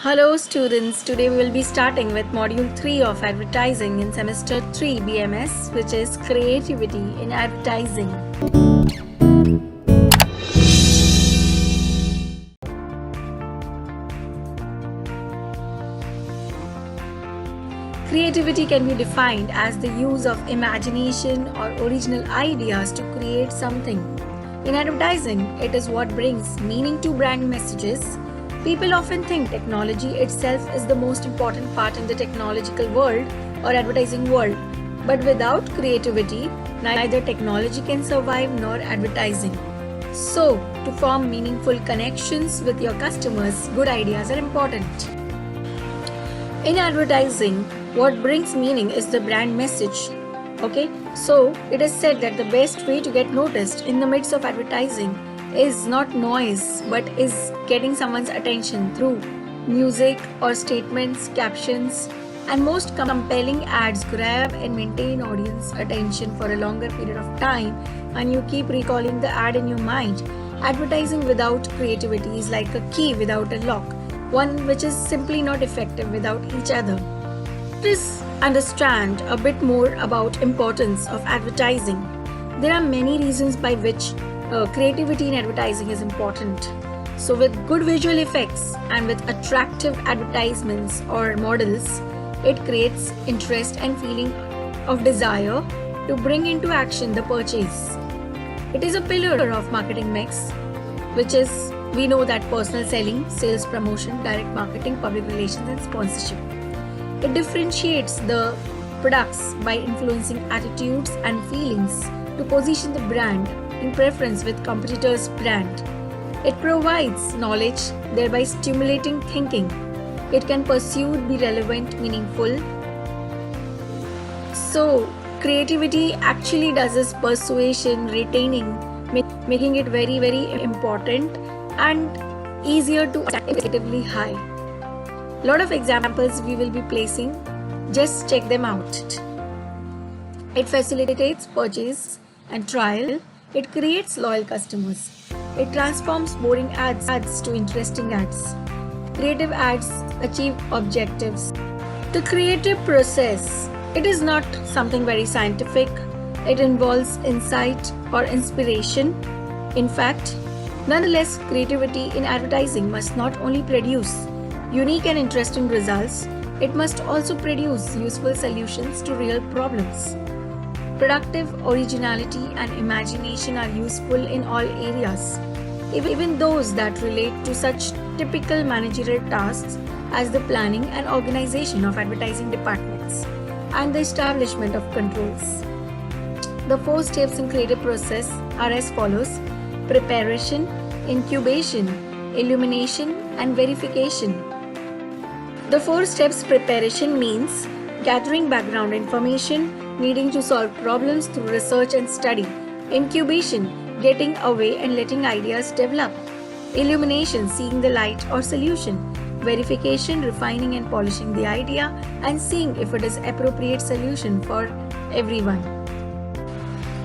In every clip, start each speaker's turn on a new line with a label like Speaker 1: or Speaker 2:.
Speaker 1: Hello students, today we will be starting with module 3 of advertising in semester 3 BMS, which is creativity in advertising. Creativity can be defined as the use of imagination or original ideas to create something. In advertising, it is what brings meaning to brand messages. People often think technology itself is the most important part in the technological world or advertising world. But without creativity, neither technology can survive nor advertising. So, to form meaningful connections with your customers, good ideas are important. In advertising, what brings meaning is the brand message. Okay, so it is said that the best way to get noticed in the midst of advertising is not noise but is getting someone's attention through music or statements, captions, and most compelling ads grab and maintain audience attention for a longer period of time, and you keep recalling the ad in your mind. Advertising without creativity is like a key without a lock, one which is simply not effective without each other. Let's understand a bit more about importance of advertising. There are many reasons by which creativity in advertising is important. So with good visual effects and with attractive advertisements or models, it creates interest and feeling of desire to bring into action the purchase. It is a pillar of marketing mix, which is, we know that personal selling, sales promotion, direct marketing, public relations and sponsorship. It differentiates the products by influencing attitudes and feelings to position the brand in preference with competitors' brand. It provides knowledge, thereby stimulating thinking. It can pursue, be relevant, meaningful. So, creativity actually does this persuasion, retaining, making it very, very important and easier to effectively high. Lot of examples we will be placing, just check them out. It facilitates purchase and trial. It creates loyal customers. It transforms boring ads to interesting ads. Creative ads achieve objectives. The creative process, it is not something very scientific. It involves insight or inspiration. In fact, nonetheless, creativity in advertising must not only produce unique and interesting results, it must also produce useful solutions to real problems. Productive originality and imagination are useful in all areas, even those that relate to such typical managerial tasks as the planning and organization of advertising departments and the establishment of controls. The 4 steps in creative process are as follows: preparation, incubation, illumination, and verification. The 4 steps preparation means gathering background information, needing to solve problems through research and study. Incubation, getting away and letting ideas develop. Illumination, seeing the light or solution. Verification, refining and polishing the idea and seeing if it is appropriate solution for everyone.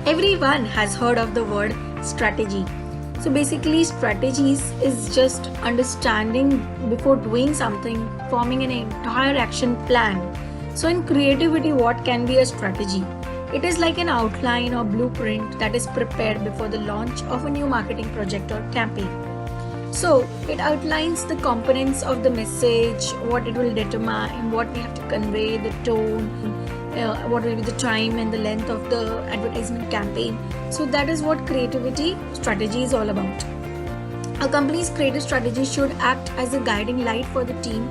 Speaker 1: Everyone has heard of the word strategy. So basically, strategies is just understanding before doing something, forming an entire action plan. So in creativity, what can be a strategy? It is like an outline or blueprint that is prepared before the launch of a new marketing project or campaign. So it outlines the components of the message, what it will determine, what we have to convey, the tone, what will be the time and the length of the advertisement campaign. So that is what creativity strategy is all about. A company's creative strategy should act as a guiding light for the team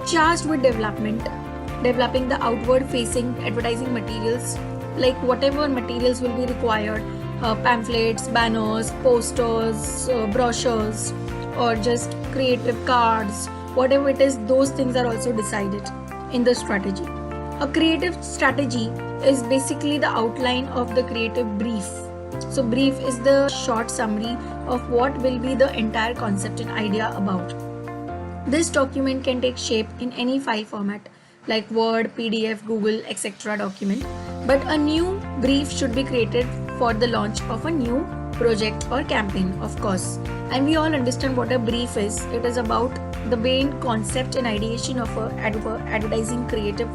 Speaker 1: charged with developing the outward facing advertising materials, like whatever materials will be required, pamphlets, banners, posters, brochures, or just creative cards, whatever it is, those things are also decided in the strategy. A creative strategy is basically the outline of the creative brief. So brief is the short summary of what will be the entire concept and idea about. This document can take shape in any file format like Word, PDF, Google, etc. document, but a new brief should be created for the launch of a new project or campaign, of course. And we all understand what a brief is. It is about the main concept and ideation of a advertising creative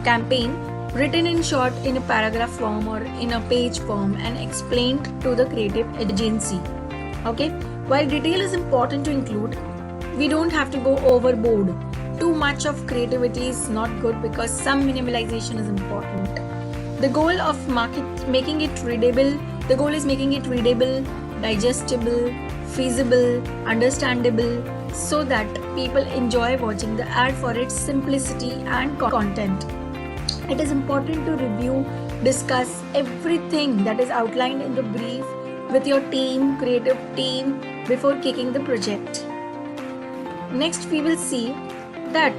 Speaker 1: campaign, written in short in a paragraph form or in a page form and explained to the creative agency. Okay, while detail is important to include, we don't have to go overboard. Too much of creativity is not good, because some minimalization is important. The goal of making it readable, digestible, feasible, understandable, so that people enjoy watching the ad for its simplicity and content. It is important to review, discuss everything that is outlined in the brief with your creative team, before kicking the project. Next, we will see that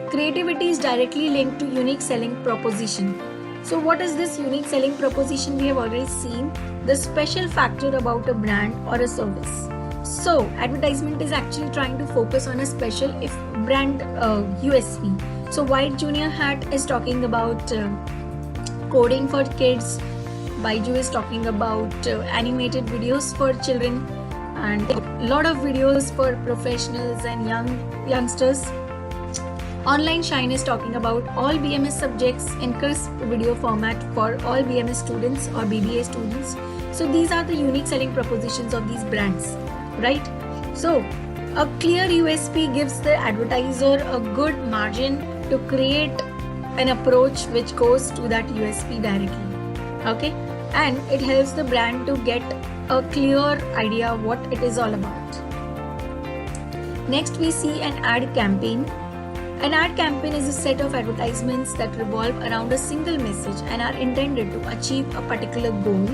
Speaker 1: creativity is directly linked to unique selling proposition. So what is this unique selling proposition? We have already seen the special factor about a brand or a service. So advertisement is actually trying to focus on a special brand USP. So White Junior Hat is talking about coding for kids. Byju is talking about animated videos for children, and a lot of videos for professionals and youngsters. Online Shine is talking about all BMS subjects in crisp video format for all BMS students or BBA students. So these are the unique selling propositions of these brands, right? So a clear USP gives the advertiser a good margin to create an approach which goes to that USP directly. Okay, and it helps the brand to get a clear idea what it is all about. Next, we see an ad campaign. An ad campaign is a set of advertisements that revolve around a single message and are intended to achieve a particular goal.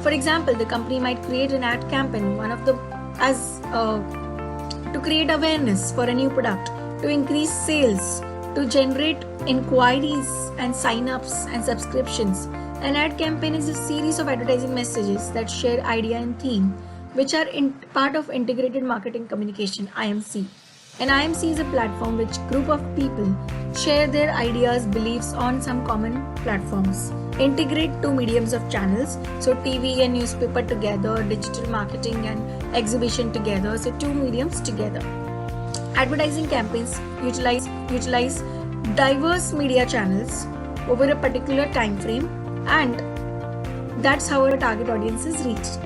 Speaker 1: For example, the company might create an ad campaign, to create awareness for a new product, to increase sales, to generate inquiries and sign-ups and subscriptions. An ad campaign is a series of advertising messages that share idea and theme, which are part of integrated marketing communication, IMC. An IMC is a platform which group of people share their ideas, beliefs on some common platforms. Integrate two mediums of channels, so TV and newspaper together, digital marketing and exhibition together, so two mediums together. Advertising campaigns utilize diverse media channels over a particular time frame, and that's how a target audience is reached.